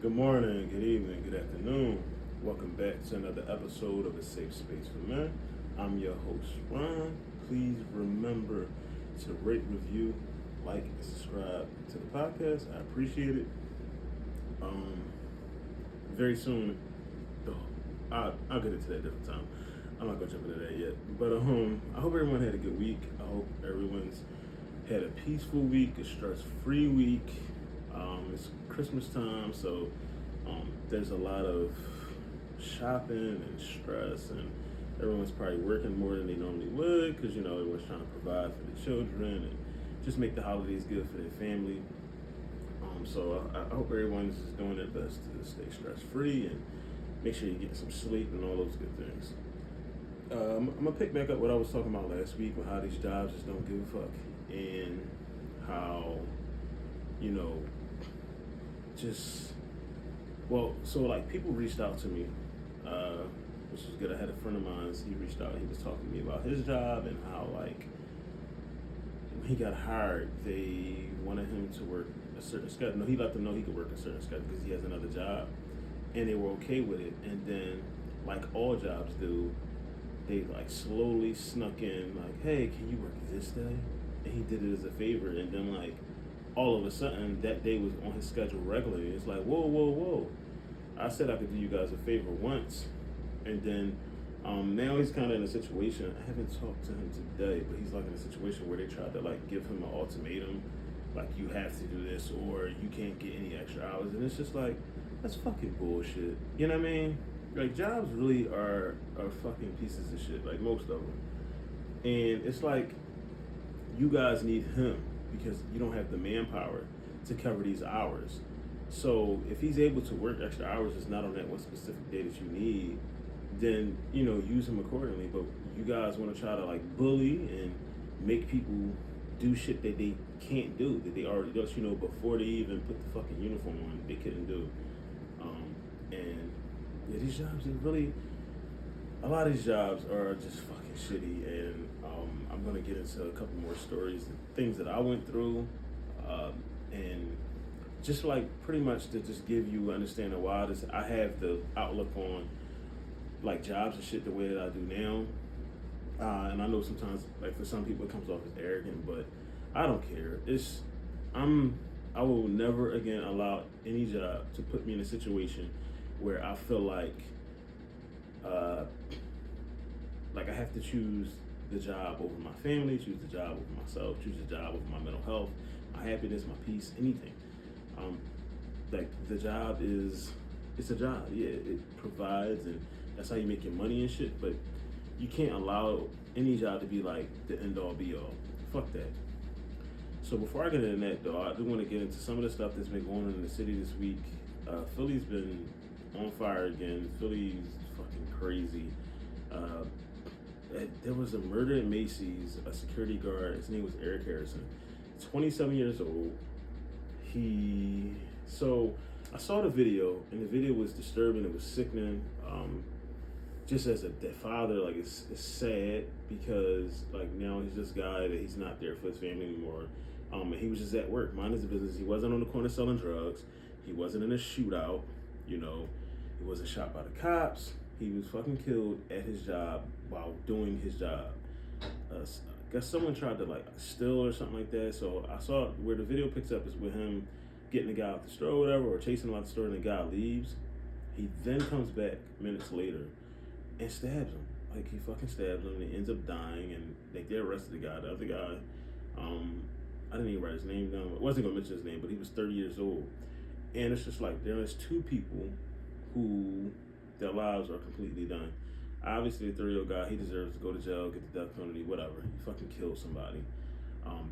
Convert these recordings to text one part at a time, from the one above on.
Good morning, good evening, good afternoon. Welcome back to another episode of A Safe Space for Men. I'm your host, Ron. Please remember to rate, review, like, and subscribe to the podcast. I appreciate it. Very soon, I'll get into that different time. I'm not gonna jump into that yet. But I hope everyone had a good week. I hope everyone's had a peaceful week, a stress-free week. It's Christmas time, so there's a lot of shopping and stress, and everyone's probably working more than they normally would because everyone's trying to provide for the children and just make the holidays good for their family. So I hope everyone's just doing their best to stay stress-free and make sure you get some sleep and all those good things. I'm gonna pick back up what I was talking about last week with how these jobs just don't give a fuck and how just so like people reached out to me, which was good. I had a friend of mine. He reached out. He was talking to me about his job and how like when he got hired, they wanted him to work a certain schedule. No, he let them know he could work a certain schedule because he has another job, and they were okay with it. And then, like all jobs do, they like slowly snuck in like, hey, can you work this day? And he did it as a favor. And then like all of a sudden that day was on his schedule regularly. It's like, whoa, whoa, whoa. I said I could do you guys a favor once. And then now he's kind of in a situation, I haven't talked to him today, but he's like in a situation where they tried to like give him an ultimatum, like you have to do this or you can't get any extra hours. And it's just like, that's fucking bullshit. You know what I mean? Like jobs really are fucking pieces of shit, like most of them. And it's like, you guys need him because you don't have the manpower to cover these hours. So if he's able to work extra hours, it's not on that one specific day that you need, then use him accordingly. But you guys want to try to like bully and make people do shit that they can't do, that they already does, before they even put the fucking uniform on, they couldn't do. And yeah, these jobs are really, a lot of these jobs are just fucking shitty. And I'm gonna get into a couple more stories, things that I went through, and just like pretty much to just give you understanding why I have the outlook on like jobs and shit the way that I do now. And I know sometimes like for some people it comes off as arrogant, but I don't care. I will never again allow any job to put me in a situation where I feel like I have to choose the job over my family, choose the job over myself, choose the job over my mental health, my happiness, my peace, anything. Like the job it's a job. Yeah, it provides and that's how you make your money and shit, but you can't allow any job to be like the end all be all. Fuck that. So before I get into that though, I do want to get into some of the stuff that's been going on in the city this week. Philly's been on fire again. Philly's fucking crazy. There was a murder at Macy's, a security guard, his name was Eric Harrison, 27 years old. So I saw the video, and the video was disturbing, it was sickening. Just as a father, like it's sad because like now he's this guy that he's not there for his family anymore. And he was just at work, minding his business. He wasn't on the corner selling drugs. He wasn't in a shootout, He wasn't shot by the cops. He was fucking killed at his job while doing his job. I guess someone tried to like steal or something like that. So I saw where the video picks up is with him getting the guy out the store or whatever, or chasing him out the store, and the guy leaves. He then comes back minutes later and stabs him. Like he fucking stabs him and he ends up dying, and like they arrested the guy. The other guy, I didn't even write his name down. I wasn't gonna mention his name, but he was 30 years old. And it's just like there is two people who their lives are completely done. Obviously, the 30-year-old guy, he deserves to go to jail, get the death penalty, whatever. He fucking killed somebody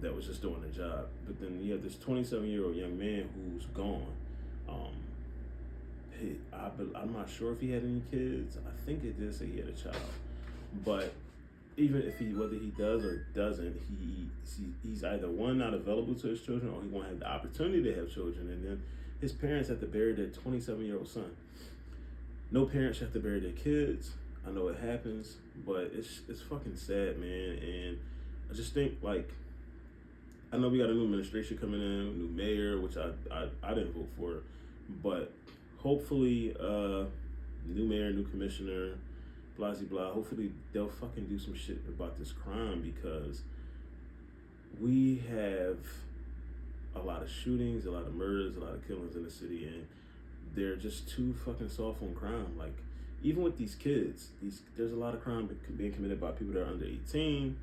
that was just doing their job. But then you have this 27-year-old young man who's gone. I'm not sure if he had any kids. I think it did say he had a child. But even if whether he does or doesn't, he's either one, not available to his children, or he won't have the opportunity to have children. And then his parents have to bury their 27-year-old son. No parents have to bury their kids. I know it happens, but it's fucking sad, man. And I just think like, I know we got a new administration coming in, new mayor, which I didn't vote for, but hopefully, new mayor, new commissioner, blah blah. Hopefully, they'll fucking do some shit about this crime because we have a lot of shootings, a lot of murders, a lot of killings in the city, and they're just too fucking soft on crime. Like, even with these kids, there's a lot of crime being committed by people that are under 18.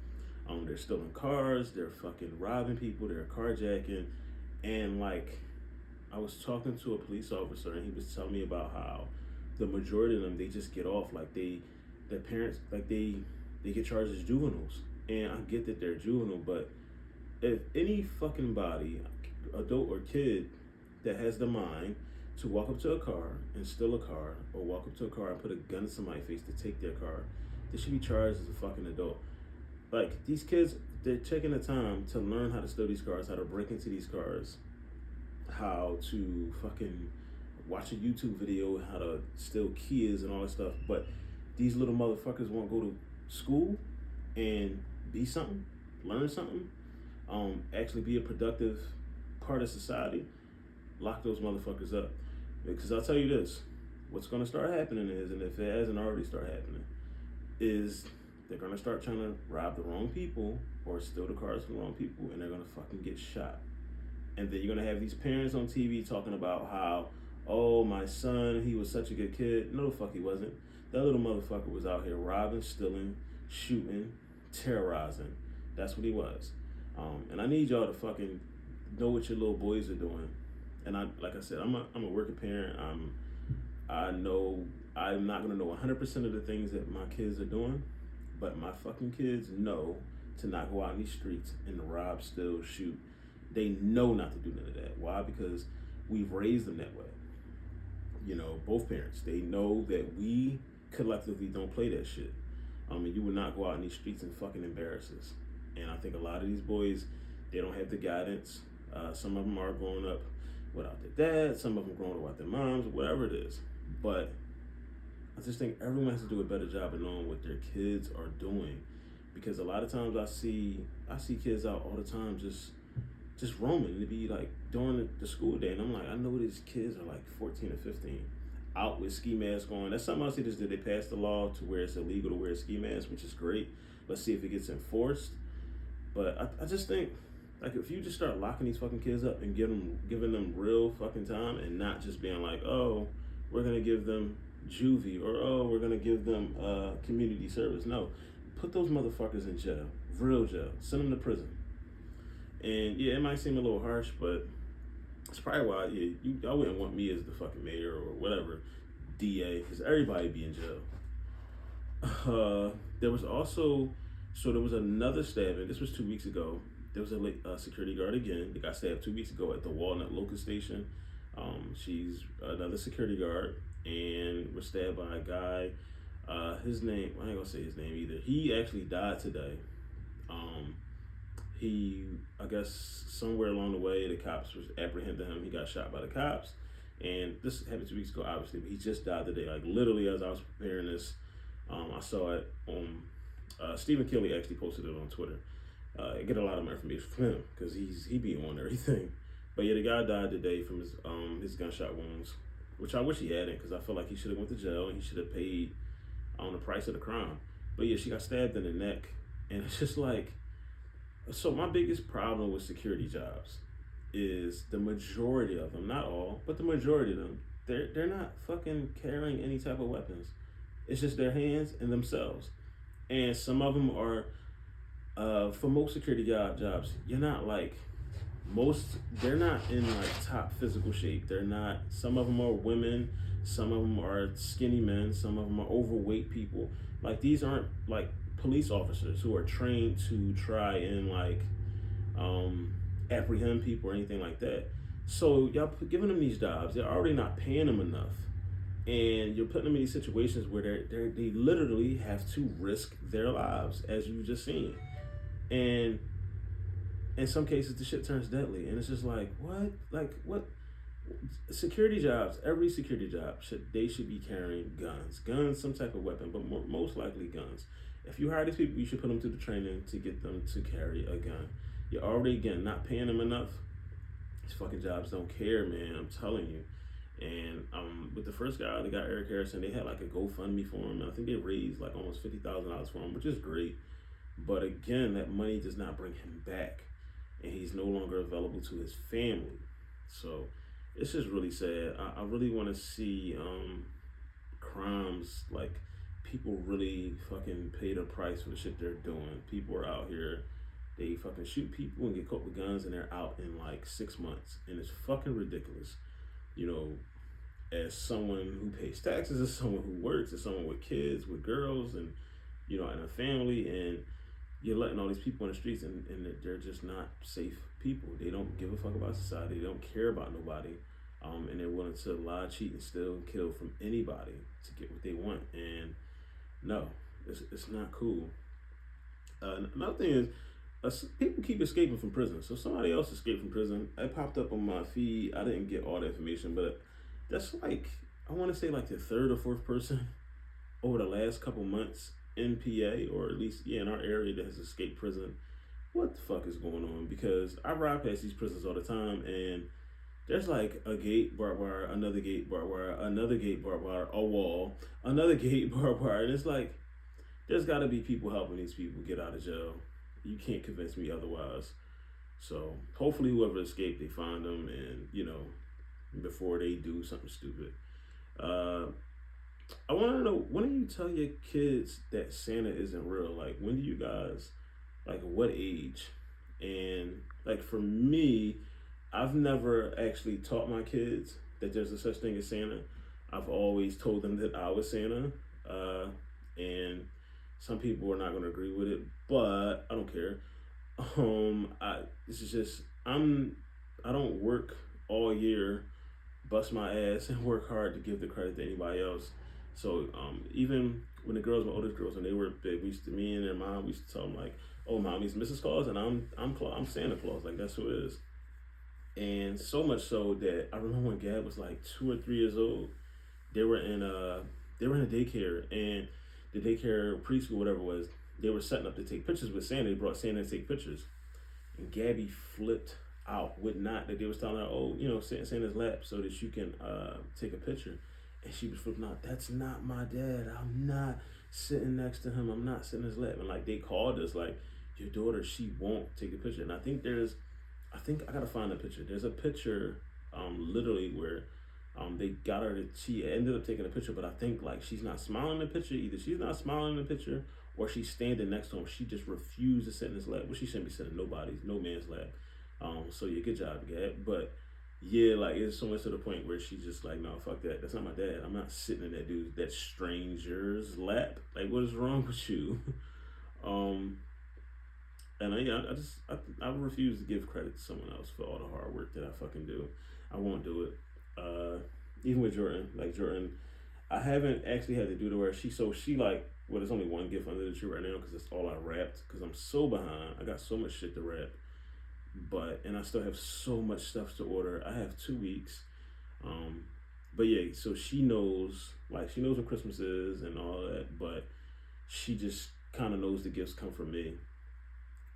They're stealing cars, they're fucking robbing people, they're carjacking, and like, I was talking to a police officer, and he was telling me about how the majority of them, they just get off, like their parents, like they get charged as juveniles, and I get that they're juvenile, but if any fucking body, adult or kid, that has the mind to walk up to a car and steal a car, or walk up to a car and put a gun in somebody's face to take their car, they should be charged as a fucking adult. Like, these kids, they're taking the time to learn how to steal these cars, how to break into these cars, how to fucking watch a YouTube video, how to steal keys and all that stuff. But these little motherfuckers won't go to school and be something, learn something, actually be a productive part of society. Lock those motherfuckers up. Because I'll tell you this, what's going to start happening is, and if it hasn't already started happening, is they're going to start trying to rob the wrong people or steal the cars from the wrong people, and they're going to fucking get shot. And then you're going to have these parents on TV talking about how, oh, my son, he was such a good kid. No, the fuck he wasn't. That little motherfucker was out here robbing, stealing, shooting, terrorizing. That's what he was. And I need y'all to fucking know what your little boys are doing. And like I said, I'm a working parent. I know I'm not gonna know 100% of the things that my kids are doing, but my fucking kids know to not go out in these streets and rob, steal, shoot. They know not to do none of that. Why? Because we've raised them that way. You know, both parents. They know that we collectively don't play that shit. And you would not go out in these streets and fucking embarrass us. And I think a lot of these boys, they don't have the guidance. Some of them are growing up without their dad. Some of them growing up without their moms, whatever it is. But I just think everyone has to do a better job of knowing what their kids are doing. Because a lot of times I see kids out all the time just roaming. To be like during the school day, and I'm like, I know these kids are like 14 or 15, out with ski masks on. That's something else they just did. They passed the law to where it's illegal to wear a ski mask, which is great. Let's see if it gets enforced. But I just think, like, if you just start locking these fucking kids up and giving them real fucking time, and not just being like, oh, we're gonna give them juvie, or oh, we're gonna give them community service. No, put those motherfuckers in jail, real jail. Send them to prison. And yeah, it might seem a little harsh, but it's probably why y'all wouldn't want me as the fucking mayor or whatever, DA, because everybody be in jail. There was another stabbing. This was 2 weeks ago. There was a security guard again. They got stabbed 2 weeks ago at the Walnut Local Station. She's another security guard, and was stabbed by a guy. His name, I ain't gonna say his name either. He actually died today. I guess somewhere along the way, the cops was apprehending him. He got shot by the cops, and this happened 2 weeks ago, obviously, but he just died today. Like, literally, as I was preparing this, I saw it on, Stephen Kelly actually posted it on Twitter. I get a lot of my information from him, because he be on everything. But yeah, the guy died today from his gunshot wounds, which I wish he hadn't, because I feel like he should have went to jail, and he should have paid on the price of the crime. But yeah, she got stabbed in the neck, and it's just like, so my biggest problem with security jobs is the majority of them, not all, but the majority of them, they're not fucking carrying any type of weapons. It's just their hands and themselves. And some of them are, for most security jobs, you're not like, they're not in like top physical shape. They're not, some of them are women, some of them are skinny men, some of them are overweight people. Like, these aren't like police officers who are trained to try and like apprehend people or anything like that. So y'all giving them these jobs, they're already not paying them enough, and you're putting them in these situations where they literally have to risk their lives, as you just seen. And in some cases, the shit turns deadly, and it's just like, what? Like, what? Security jobs, every security job should be carrying guns, some type of weapon, but most likely guns. If you hire these people, you should put them through the training to get them to carry a gun. You're already, again, not paying them enough. These fucking jobs don't care, man. I'm telling you. And with the first guy, they got Eric Harrison. They had like a GoFundMe for him, and I think they raised like almost $50,000 for him, which is great. But again, that money does not bring him back, and he's no longer available to his family. So it's just really sad. I really want to see crimes like people really fucking pay the price for the shit they're doing. People are out here, they fucking shoot people and get caught with guns, and they're out in like 6 months, and it's fucking ridiculous. You know, as someone who pays taxes, as someone who works, as someone with kids, with girls, and and a family, and you're letting all these people in the streets, and they're just not safe people. They don't give a fuck about society. They don't care about nobody. And they're willing to lie, cheat, and steal and kill from anybody to get what they want. And no, it's not cool. Another thing is, people keep escaping from prison. So somebody else escaped from prison. It popped up on my feed. I didn't get all the information, but that's like, I want to say like the third or fourth person over the last couple months in PA, or at least in our area, that has escaped prison. What the fuck is going on? Because I ride past these prisons all the time, and there's like a gate, barbed wire, another gate, barbed wire, another gate, barbed wire, a wall, another gate, barbed wire. And it's like, there's got to be people helping these people get out of jail. You can't convince me otherwise. So hopefully whoever escaped, they find them, and before they do something stupid. I want to know, when do you tell your kids that Santa isn't real? Like, when do you guys, like, what age? And like, for me, I've never actually taught my kids that there's a such thing as Santa. I've always told them that I was Santa, and some people are not going to agree with it, but I don't care. This is just, I don't work all year, bust my ass, and work hard to give the credit to anybody else. So even when the girls, my oldest girls, when they were big, me and their mom, we used to tell them like, "Oh, mommy's Mrs. Claus, and I'm Santa Claus." Like, that's who it is. And so much so that I remember when Gab was like 2 or 3 years old, they were in a daycare, and the daycare, preschool, whatever it was, they were setting up to take pictures with Santa. They brought Santa to take pictures, and Gabby flipped out, would not, that they was telling her, "Oh, sit in Santa's lap so that you can take a picture." And she was flipping out. "That's not my dad. I'm not sitting next to him. I'm not sitting in his lap." And like, they called us like, "Your daughter, she won't take a picture." And I think I gotta find a picture. There's a picture, literally where, they got her to. She ended up taking a picture, but I think like she's not smiling in the picture. Either she's not smiling in the picture, or she's standing next to him. She just refused to sit in his lap. Well, she shouldn't be sitting in no man's lap. So yeah, good job, Gab. But yeah, like, it's so much to the point where she's just like, "No, fuck that. That's not my dad. I'm not sitting in that stranger's lap. Like, what is wrong with you?" um, and I refuse to give credit to someone else for all the hard work that I fucking do. I won't do it. Even with Jordan, like Jordan, I haven't actually had to do to where she like, well, there's only one gift under the tree right now because it's all I wrapped, because I'm so behind. I got so much shit to wrap, and I still have so much stuff to order. I have 2 weeks. But yeah, so she knows what Christmas is and all that, but she just kind of knows the gifts come from me.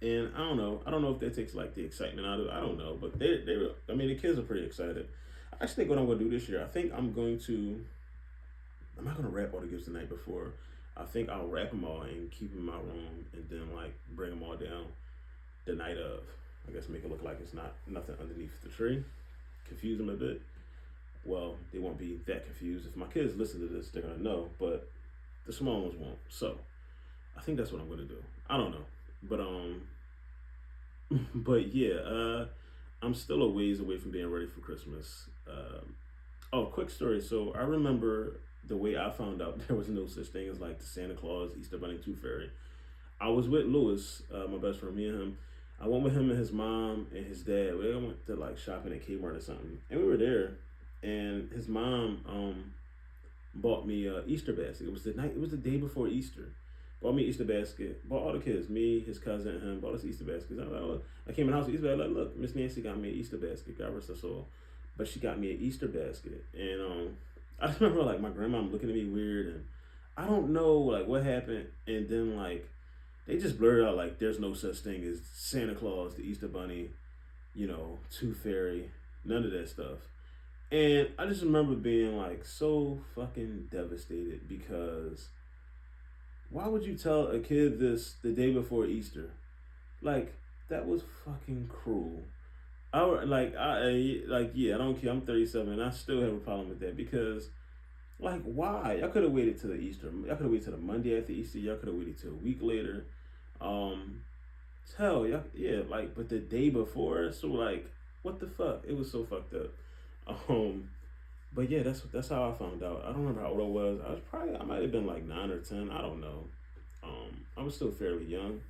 And I don't know if that takes like the excitement out of it. I don't know, but the kids are pretty excited. I actually think what I'm gonna do this year, I'm not gonna wrap all the gifts the night before. I think I'll wrap them all and keep them in my room, and then like bring them all down the night of. I guess make it look like it's not nothing underneath the tree. Confuse them a bit. Well, they won't be that confused. If my kids listen to this, they're gonna know, but the small ones won't. So I think that's what I'm gonna do. I don't know, but but yeah, I'm still a ways away from being ready for Christmas. Oh, quick story. So I remember the way I found out there was no such thing as like the Santa Claus, Easter Bunny, Tooth Fairy. I was with Lewis, my best friend, me and him. I went with him and his mom and his dad. We went to like shopping at Kmart or something, and we were there. And his mom bought me a Easter basket. It was the day before Easter. Bought me Easter basket. Bought all the kids, me, his cousin, and him. Bought us Easter baskets. I came in the house with Easter basket. Like, "Look, Miss Nancy got me an Easter basket. God rest her soul." But she got me an Easter basket, and I just remember like my grandma looking at me weird, and I don't know like what happened, and then like they just blurted out like, "There's no such thing as Santa Claus, the Easter Bunny, Tooth Fairy, none of that stuff." And I just remember being like so fucking devastated because why would you tell a kid this the day before Easter? Like that was fucking cruel. I don't care. I'm 37 and I still have a problem with that because like why? Y'all could have waited till the Easter. Y'all could have waited till the Monday after Easter. Y'all could have waited till a week later. Um, Hell, y'all, yeah, like but the day before, so like what the fuck? It was so fucked up. Um, but yeah, that's how I found out. I don't remember how old I was. I might have been like 9 or 10. I don't know. I was still fairly young.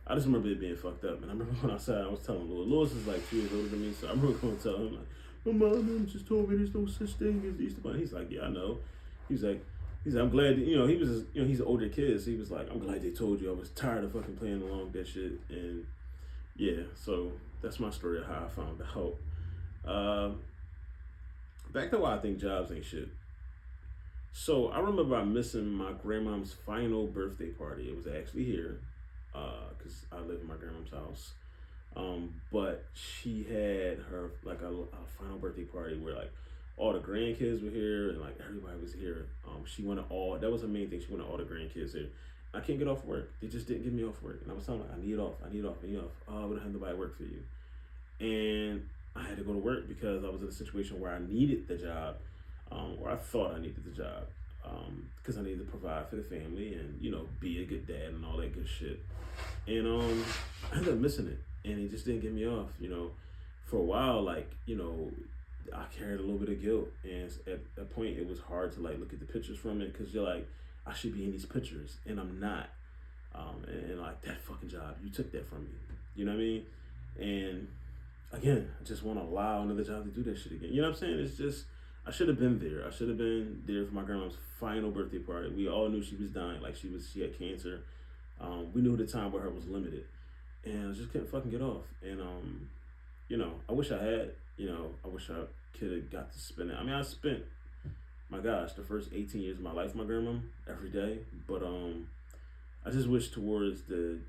I just remember it being fucked up. And I remember when I said I was telling Lewis. Lewis is like 2 years older than me, so I remember going to tell him like, my mom just told me there's no such thing as the Easter Bunny. He's like, yeah, I know. He's like, I'm glad he was he's an older kid, so he was like, I'm glad they told you. I was tired of fucking playing along with that shit. And yeah, so that's my story of how I found out. Um, Back to why I think jobs ain't shit. So I remember I missing my grandmom's final birthday party. It was actually here, because I live in my grandmom's house. But she had her like a final birthday party where like all the grandkids were here and like everybody was here. She wanted all that was her main thing. She wanted all the grandkids here. I can't get off work. They just didn't give me off work, and I was telling her I need off. I need off. I need off. Oh, we don't have nobody work for you, and I had to go to work because I was in a situation where I needed the job, or I thought I needed the job, because I needed to provide for the family and be a good dad and all that good shit. And I ended up missing it, and it just didn't get me off. For a while, I carried a little bit of guilt, and at a point, it was hard to like look at the pictures from it because you're like, I should be in these pictures, and I'm not. And like that fucking job, you took that from me. You know what I mean? And again, I just want to allow another job to do that shit again. You know what I'm saying? It's just, I should have been there. I should have been there for my grandma's final birthday party. We all knew she was dying. Like she had cancer. We knew the time with her was limited, and I just couldn't fucking get off. And I wish I had. I wish I could have got to spend it. I mean, I spent, my gosh, the first 18 years of my life with my grandma every day. But I just wish towards the,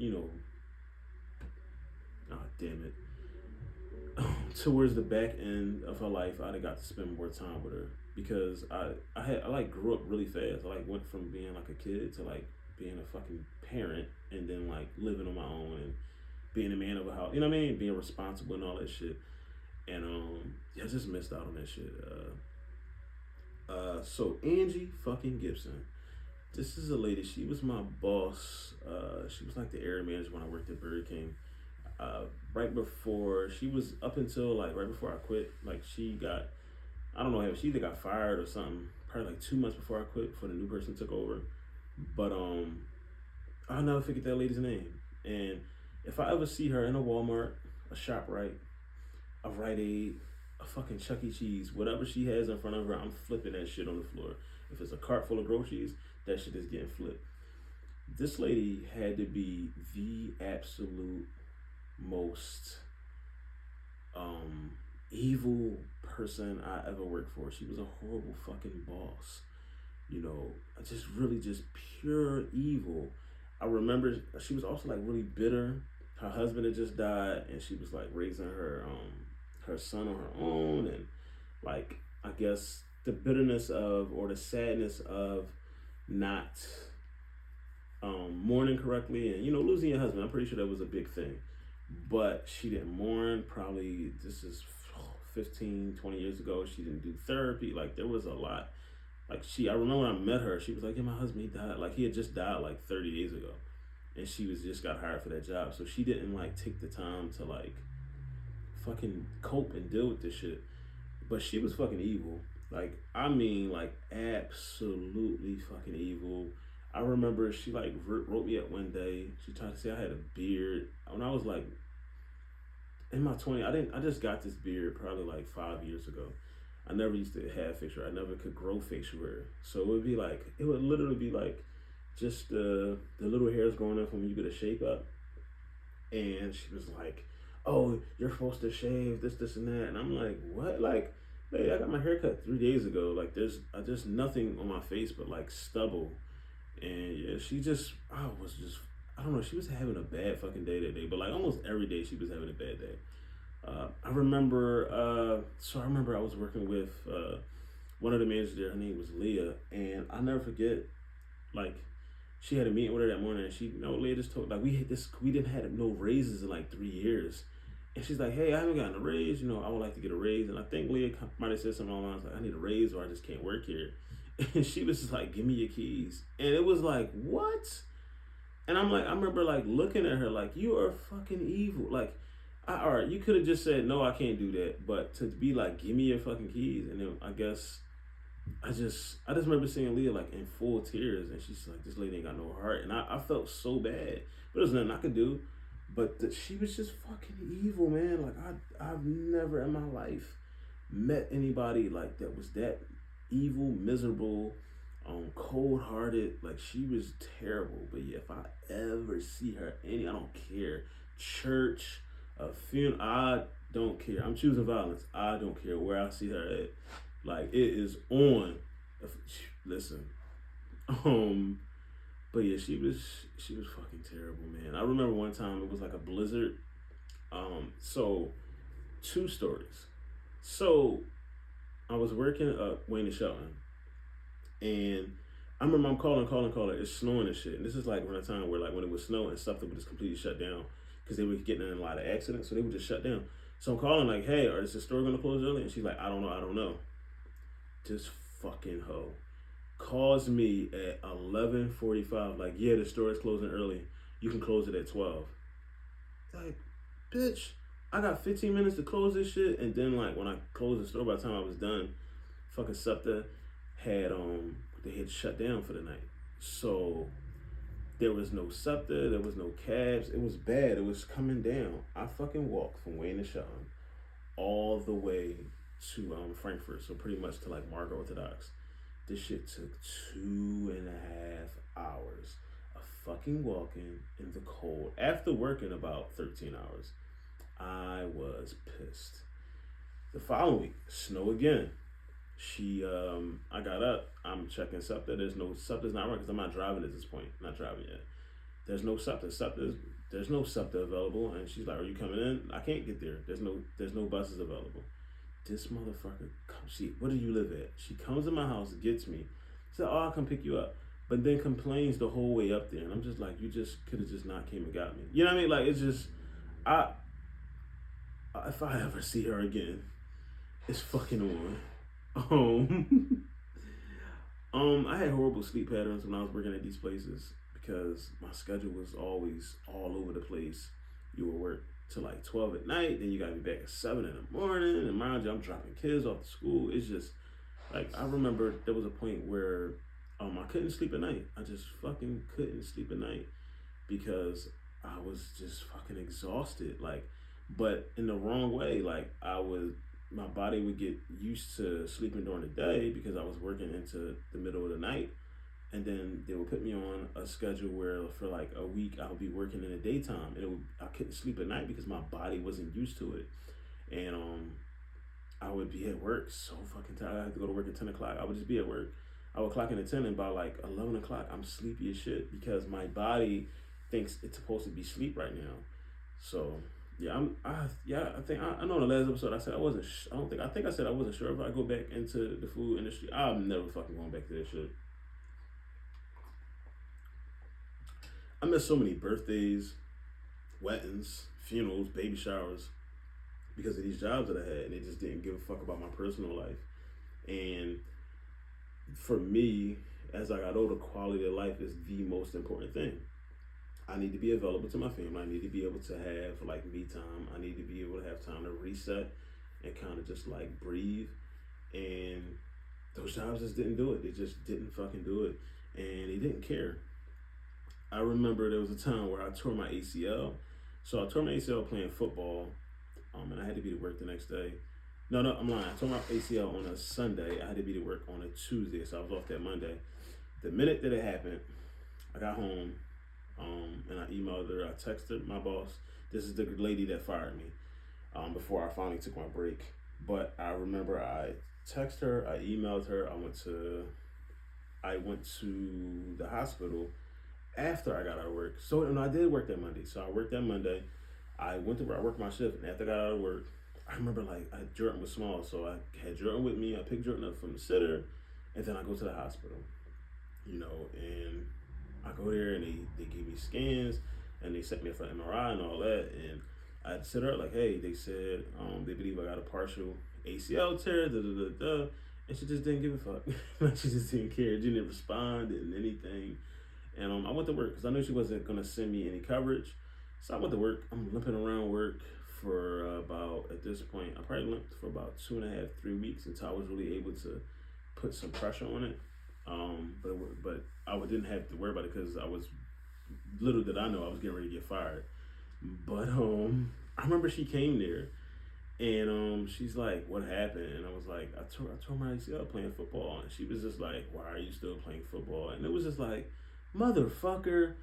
oh damn it. Towards the back end of her life, I'd have got to spend more time with her because I like grew up really fast. I like went from being like a kid to like being a fucking parent, and then like living on my own and being a man of a house. You know what I mean? Being responsible and all that shit. And yeah, I just missed out on that shit. So Angie fucking Gibson. This is a lady. She was my boss. She was like the area manager when I worked at Burger King. Right before she was up until like right before I quit, like she got, I don't know, she either got fired or something. Probably like 2 months before I quit, before the new person took over. But I'll never forget that lady's name. And if I ever see her in a Walmart, a ShopRite, a Rite Aid, a fucking Chuck E. Cheese, whatever she has in front of her, I'm flipping that shit on the floor. If it's a cart full of groceries, that shit is getting flipped. This lady had to be the absolute most evil person I ever worked for. She was a horrible fucking boss. Just really just pure evil. I remember she was also like really bitter. Her husband had just died, and she was like raising her son on her own, and like I guess the bitterness of or the sadness of not mourning correctly, and losing your husband. I'm pretty sure that was a big thing, but she didn't mourn. Probably this is 15, 20 years ago. She didn't do therapy. Like there was a lot. Like I remember when I met her, she was like, yeah, my husband, he died. Like he had just died like 30 days ago, and she was just got hired for that job. So she didn't like take the time to like fucking cope and deal with this shit. But she was fucking evil. Like I mean, like absolutely fucking evil. I remember she like wrote me up one day. She tried to say I had a beard when I was like in my 20s. I just got this beard probably like 5 years ago. I never used to have facial hair. I never could grow facial hair. So it would literally be like just the little hairs growing up from when you get a shape up. And she was like, oh, you're supposed to shave this and that. And I'm like, what? Like, hey, I got my hair cut 3 days ago. Like there's just nothing on my face but like stubble. And yeah, I don't know, she was having a bad fucking day that day. But like almost every day she was having a bad day. I remember. So I remember I was working with one of the managers there. Her name was Leah, and I never forget. Like, she had a meeting with her that morning, and she, Leah just told, like, we hit this. We didn't have no raises in like 3 years, and she's like, hey, I haven't gotten a raise. I would like to get a raise, and I think Leah might have said something along the lines like, I need a raise, or I just can't work here. And she was just like, give me your keys, and it was like, what? And I'm like, I remember like looking at her like, you are fucking evil. Like, all right, you could have just said, no, I can't do that. But to be like, give me your fucking keys. And then I guess I just remember seeing Leah like in full tears. And she's like, this lady ain't got no heart. And I felt so bad. But there's nothing I could do. But she was just fucking evil, man. Like, I've never in my life met anybody like that was that evil, miserable, cold hearted. Like, she was terrible. But yeah, if I ever see her I don't care. Church, a funeral, I don't care. I'm choosing violence. I don't care where I see her at. Like, it is on. Listen. Um but yeah, she was fucking terrible, man. I remember one time it was like a blizzard. So two stories. So I was working at Wayne and Shelton, and I remember I'm calling. It's snowing and shit. And this is like around a time where like when it was snowing and stuff that would just completely shut down because they were getting in a lot of accidents, so they would just shut down. So I'm calling like, hey, is the store gonna close early? And she's like, I don't know. This fucking hoe calls me at 11:45. Like, yeah, the store is closing early. You can close it at 12. Like, bitch, I got 15 minutes to close this shit. And then like when I closed the store, by the time I was done, fucking SEPTA had they had shut down for the night. So there was no SEPTA, there was no cabs. It was bad. It was coming down. I fucking walked from Wayne to Shelton all the way to Frankfurt. So pretty much to like Mark Orthodox. This shit took 2.5 hours of fucking walking in the cold after working about 13 hours. I was pissed. The following week, snow again. I got up. I'm checking SEPTA. SEPTA's not right because I'm not driving at this point. Not driving yet. There's no SEPTA. There's no SEPTA available. And she's like, "Are you coming in?" I can't get there. There's no buses available. This motherfucker comes. Where do you live at? She comes to my house, gets me. Said, "Oh, I'll come pick you up," but then complains the whole way up there. And I'm just like, you just could have just not came and got me. You know what I mean? Like, it's just, if I ever see her again, it's fucking on. I had horrible sleep patterns when I was working at these places because my schedule was always all over the place. You would work till like 12 at night, then you gotta be back at 7 in the morning, and mind you, I'm dropping kids off to school. It's just like, I remember there was a point where I couldn't sleep at night. I just fucking couldn't sleep at night because I was just fucking exhausted. Like, but in the wrong way. Like, my body would get used to sleeping during the day because I was working into the middle of the night. And then they would put me on a schedule where for like a week I would be working in the daytime, and I couldn't sleep at night because my body wasn't used to it. And I would be at work so fucking tired. I had to go to work at 10 o'clock. I would just be at work. I would clock in at 10, and by like 11 o'clock I'm sleepy as shit because my body thinks it's supposed to be sleep right now. So yeah, I think I know in the last episode I said I wasn't. I think I said I wasn't sure if I go back into the food industry. I'm never fucking going back to that shit. I missed so many birthdays, weddings, funerals, baby showers because of these jobs that I had, and they just didn't give a fuck about my personal life. And for me, as I got older, quality of life is the most important thing. I need to be available to my family. I need to be able to have like me time. I need to be able to have time to reset and kind of just like breathe. And those jobs just didn't do it. They just didn't fucking do it. And they didn't care. I remember there was a time where I tore my ACL. So I tore my ACL playing football, and I had to be to work the next day. No, I'm lying. I tore my ACL on a Sunday. I had to be to work on a Tuesday, so I was off that Monday. The minute that it happened, I got home, and I emailed her. I texted my boss. This is the lady that fired me before I finally took my break. But I remember I texted her, I emailed her. I went to the hospital after I got out of work. So, and I did work that Monday. So I worked that Monday. I went to where I worked my shift, and after I got out of work, I remember like Jordan was small, so I had Jordan with me. I picked Jordan up from the sitter, and then I go to the hospital, and I go there and they give me scans and they set me up for MRI and all that, and I had to sit her like, hey, they said they believe I got a partial ACL tear, da da da da, and she just didn't give a fuck. Like she just didn't care, she didn't respond, didn't anything, and I went to work because I knew she wasn't gonna send me any coverage, so I went to work. I'm limping around work for about at this point I probably limped for about 2.5, 3 weeks until I was really able to put some pressure on it. But I didn't have to worry about it because I was little did I know I was getting ready to get fired. But I remember she came there and she's like, "What happened?" And I was like, I told my ACL playing football," and she was just like, "Why are you still playing football?" And it was just like, "Motherfucker,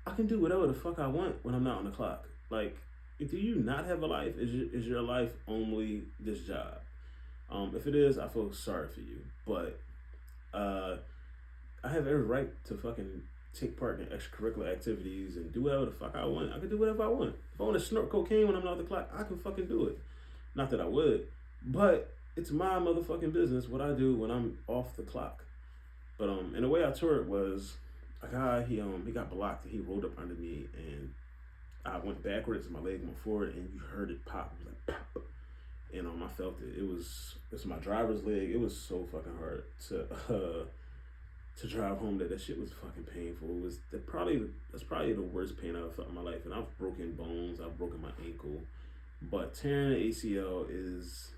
I can do whatever the fuck I want when I'm not on the clock. Like, do you not have a life? Is your life only this job? If it is, I feel sorry for you, but." Uh, I have every right to fucking take part in extracurricular activities and do whatever the fuck I want. I can do whatever I want. If I want to snort cocaine when I'm not off the clock, I can fucking do it. Not that I would, but it's my motherfucking business what I do when I'm off the clock. But and the way I tore it was a guy he got blocked and he rolled up under me and I went backwards and my leg went forward and you heard it pop. It was like pop. And I felt it. It's my driver's leg. It was so fucking hard to drive home. That shit was fucking painful. It was that's probably the worst pain I've felt in my life. And I've broken bones. I've broken my ankle, but tearing the ACL is,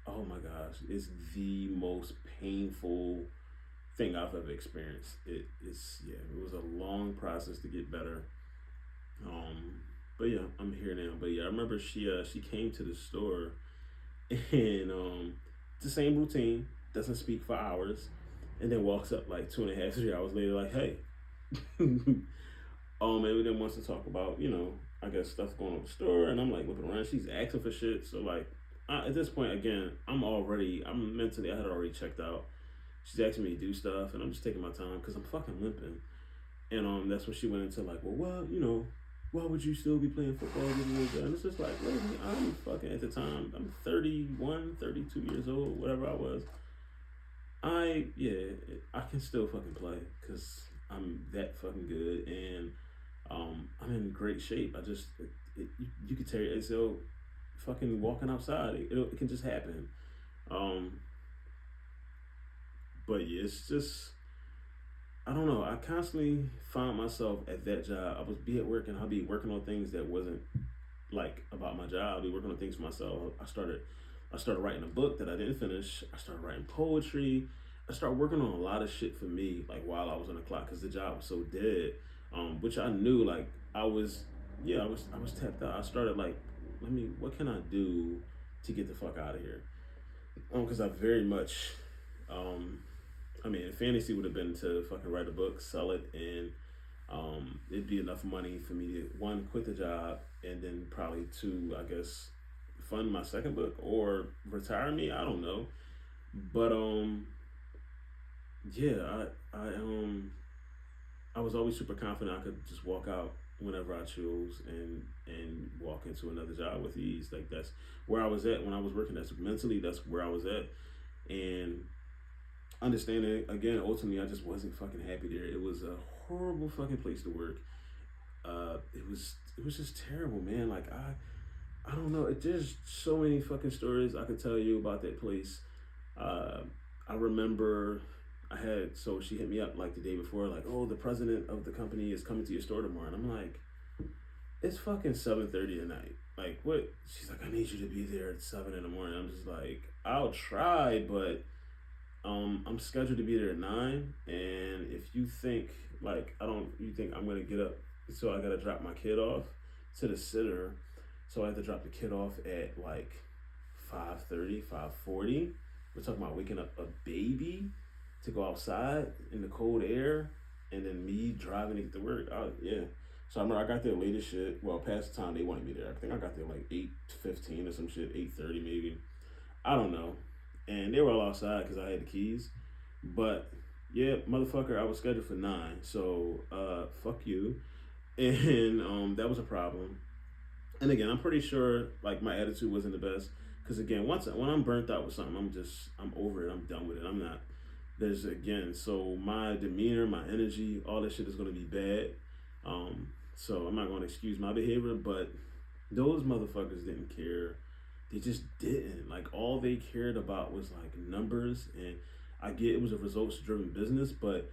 oh my gosh, it's the most painful thing I've ever experienced. It was a long process to get better. But yeah, I'm here now. But yeah, I remember she came to the store and it's the same routine. Doesn't speak for hours, and then walks up like 2.5, 3 hours later, like, hey, maybe then wants to talk about I guess stuff going on the store, and I'm like looking around. She's asking for shit, so like at this point again, I'm mentally I had already checked out. She's asking me to do stuff, and I'm just taking my time because I'm fucking limping. And that's when she went into like, well, why would you still be playing football? And it's just like, lady, I'm fucking at the time, I'm 31, 32 years old, whatever I was. I can still fucking play because I'm that fucking good and I'm in great shape. I just you could tear your ACL fucking walking outside. It can just happen. But yeah, it's just I don't know. I constantly found myself at that job. I would be at work and I'd be working on things that wasn't like about my job. I'd be working on things for myself. I started writing a book that I didn't finish. I started writing poetry. I started working on a lot of shit for me, like while I was on the clock, because the job was so dead. Which I knew, like I was tapped out. I started like, what can I do to get the fuck out of here? Because I very much, fantasy would have been to fucking write a book, sell it, and it'd be enough money for me to one, quit the job, and then probably two, I guess, fund my second book or retire me. I don't know, but yeah, I was always super confident I could just walk out whenever I chose and walk into another job with ease. Like that's where I was at when I was working. That's mentally that's where I was at, and understanding again. Ultimately, I just wasn't fucking happy there. It was a horrible fucking place to work. It was just terrible, man. Like I don't know. There's so many fucking stories I could tell you about that place. I remember she hit me up like the day before, like, oh, the president of the company is coming to your store tomorrow, and I'm like, it's fucking 7:30 at night. Like, what? She's like, I need you to be there at 7 in the morning. I'm just like, I'll try, but I'm scheduled to be there at 9, and if you think you think I'm gonna get up, so I gotta drop my kid off to the sitter, so I have to drop the kid off at like 5:30, 5:40. We're talking about waking up a baby to go outside in the cold air, and then me driving to get to work. Yeah. So I remember I got there late as shit. Well, past the time they wanted me there. I think I got there like 8:15 or some shit, 8:30 maybe. I don't know. And they were all outside because I had the keys. But yeah, motherfucker, I was scheduled for 9. So fuck you. And that was a problem. And again, I'm pretty sure like my attitude wasn't the best because again, once when I'm burnt out with something, I'm over it. I'm done with it. I'm not. There's again, so my demeanor, my energy, all this shit is gonna be bad. So I'm not gonna excuse my behavior, but those motherfuckers didn't care. They just didn't. Like all they cared about was like numbers, and I get it was a results driven business, but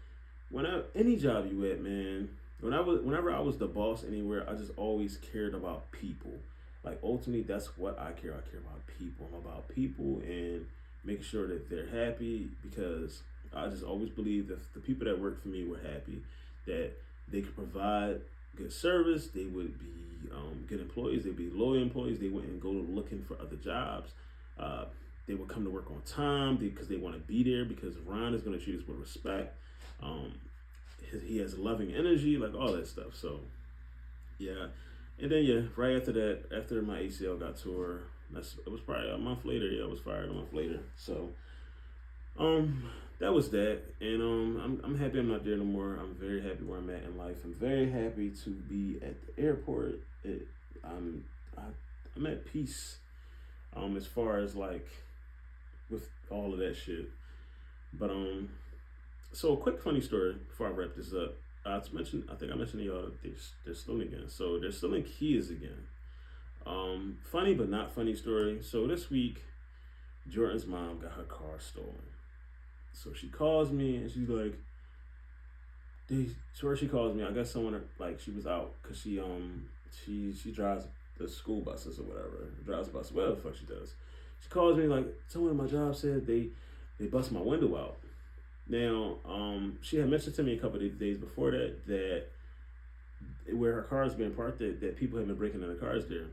any job you at, man, whenever I was the boss anywhere, I just always cared about people. Like ultimately, that's what I care. I care about people. I'm about people and making sure that they're happy because I just always believed that if the people that work for me were happy, that they could provide good service. They would be good employees. They'd be loyal employees. They wouldn't go looking for other jobs. Uh, they would come to work on time because they want to be there because Ron is going to treat us with respect. Um, he has loving energy, like all that stuff. So, yeah. And then, yeah, right after that, after my ACL got tore, it was probably a month later. Yeah, I was fired a month later. So, um, that was that. And I'm happy I'm not there no more. I'm very happy where I'm at in life. I'm very happy to be at the airport. I'm, I, I'm at peace. As far as like with all of that shit. But so a quick funny story before I wrap this up. I think I mentioned to y'all they're stealing again. So they're stealing keys again. Funny but not funny story. So this week, Jordan's mom got her car stolen. So she calls me and she's like, she calls me. I guess someone like she was out because she drives the school buses or whatever, drives bus, whatever the fuck she does. She calls me like someone at my job said they bust my window out. Now, she had mentioned to me a couple of days before that where her car is being parked, that people have been breaking into cars there.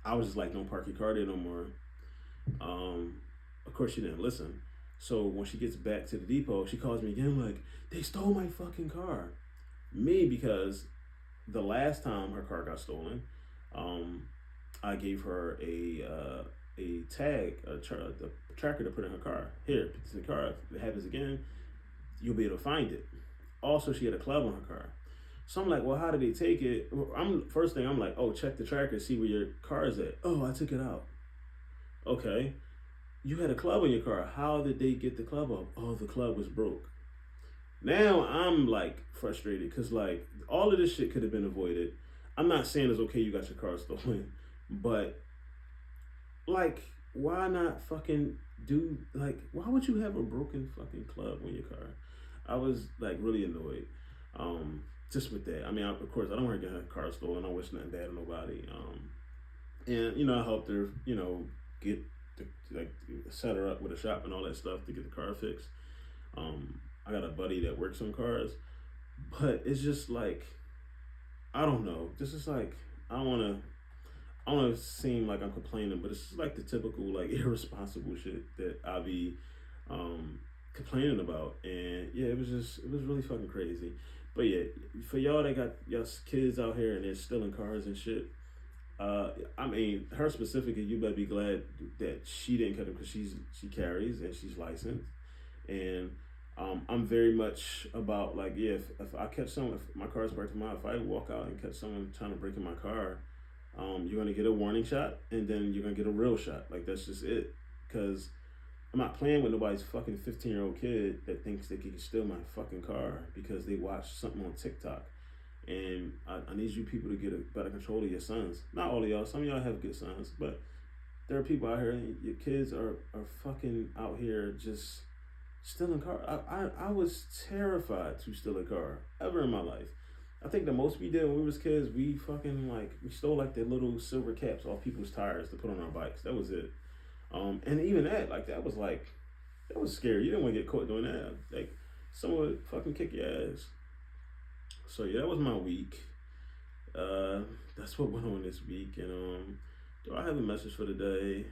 I was just like, don't park your car there no more. Of course, she didn't listen. So when she gets back to the depot, she calls me again like, they stole my fucking car. Me, because the last time her car got stolen, I gave her a tag, a tracker to put in her car. Here, put this in the car. If it happens again, you'll be able to find it. Also, she had a club on her car. So I'm like, well, how did they take it? First thing I'm like, oh, check the tracker, see where your car is at. Oh, I took it out. Okay, you had a club on your car. How did they get the club up? Oh, the club was broke. Now I'm like frustrated because like all of this shit could have been avoided. I'm not saying it's okay you got your car stolen, but like why not fucking do like why would you have a broken fucking club on your car? I was like really annoyed. Just with that. I mean, of course, I don't want to get her car stolen. I wish nothing bad on nobody. And I helped her, get like set her up with a shop and all that stuff to get the car fixed. I got a buddy that works on cars, but it's just like I don't know. This is like I don't want to seem like I'm complaining, but it's just like the typical like irresponsible shit that I be complaining about. And yeah, it was really fucking crazy. But yeah, for y'all that got y'all kids out here and they're stealing cars and shit, I mean, her specifically, you better be glad that she didn't cut it because she carries and she's licensed, and I'm very much about like yeah, if I catch someone, if my car's parked in my, if I walk out and catch someone trying to break in my car, you're gonna get a warning shot and then you're gonna get a real shot. Like that's just it, because I'm not playing with nobody's fucking 15-year-old kid that thinks they can steal my fucking car because they watched something on TikTok. And I need you people to get a better control of your sons. Not all of y'all. Some of y'all have good sons, but there are people out here. Your kids are fucking out here just stealing cars. I was terrified to steal a car ever in my life. I think the most we did when we was kids, we fucking like we stole like the little silver caps off people's tires to put on our bikes. That was it. And even that was scary. You didn't want to get caught doing that. Like someone would fucking kick your ass. So yeah, that was my week. That's what went on this week. And do I have a message for the day?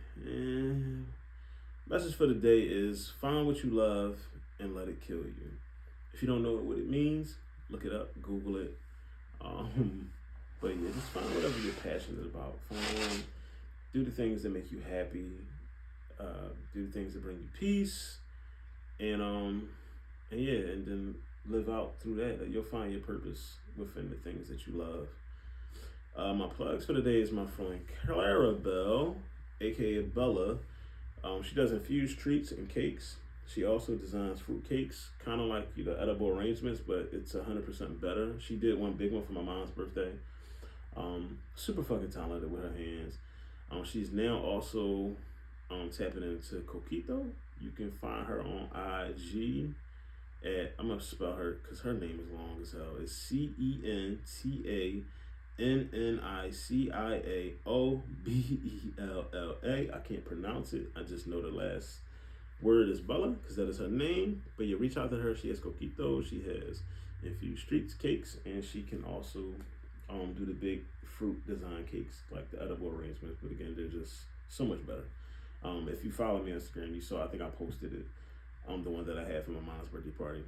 Message for the day is find what you love and let it kill you. If you don't know what it means, look it up, Google it. But yeah, just find whatever you're passionate about. Do the things that make you happy. Do the things that bring you peace. And yeah, and then live out through that. You'll find your purpose within the things that you love. My plugs for the day is my friend Clarabelle, aka Bella. She does infused treats and cakes. She also designs fruit cakes, kind of like edible arrangements, but it's 100% better. She did one big one for my mom's birthday. Super fucking talented with her hands. She's now also tapping into Coquito. You can find her on IG at, I'm gonna spell her because her name is long as hell. It's CENTANNICIAOBELLA. I can't pronounce it. I just know the last word is Bella because that is her name. But you reach out to her. She has Coquito. She has infused streets cakes, and she can also do the big fruit design cakes, like the edible arrangements. But again, they're just so much better. If you follow me on Instagram, you saw, I think I posted it. The one that I had for my mom's birthday party.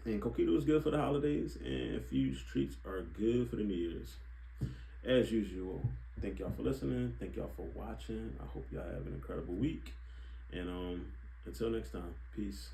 And Coquito is good for the holidays, and infused treats are good for the New Year's. As usual, thank y'all for listening. Thank y'all for watching. I hope y'all have an incredible week. And until next time, peace.